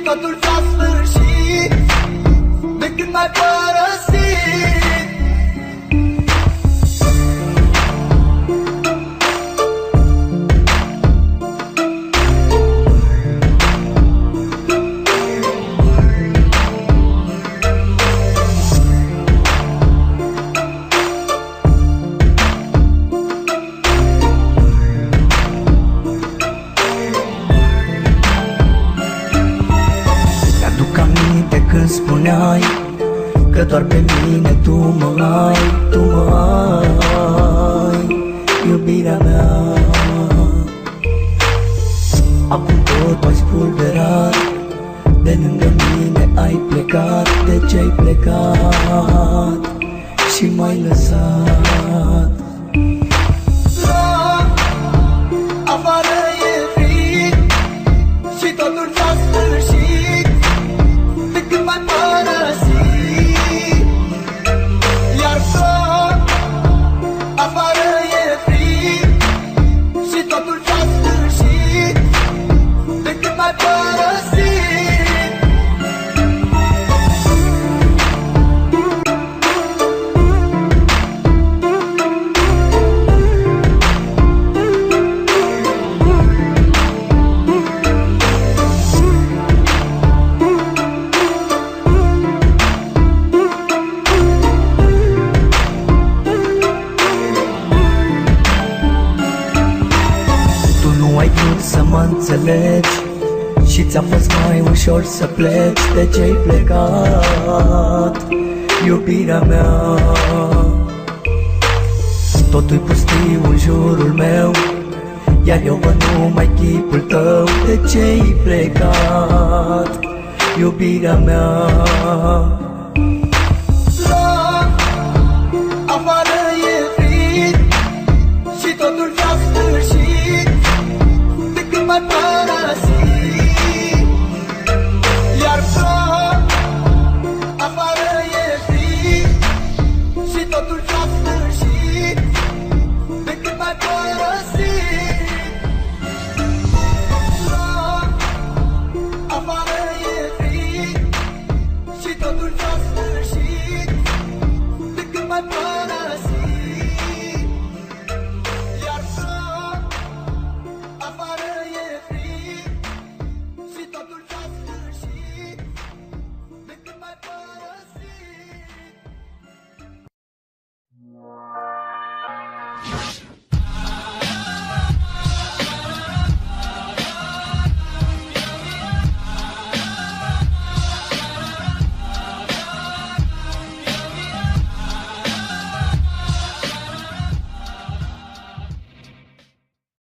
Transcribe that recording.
totul s-a sfârșit de când m-ai părăsit. Când spuneai că doar pe mine tu mă ai, tu mă ai, iubirea mea. Acum tot ai spulberat, de lângă mine ai plecat. De ce ai plecat și m-ai lăsat? Afară e frig și totul s-a sfârșit de când m-ai părăsit. Iar afară e frig și totul s-a sfârșit de când m-ai părăsit. Ai vrut să mă înțelegi și ți-a fost mai ușor să pleci. De ce-ai plecat, iubirea mea? Totul-i pustiu în jurul meu, iar eu văd numai chipul tău. De ce-ai plecat, iubirea mea? Afară e frig și totul s-a sfârșit de când m-ai părăsit.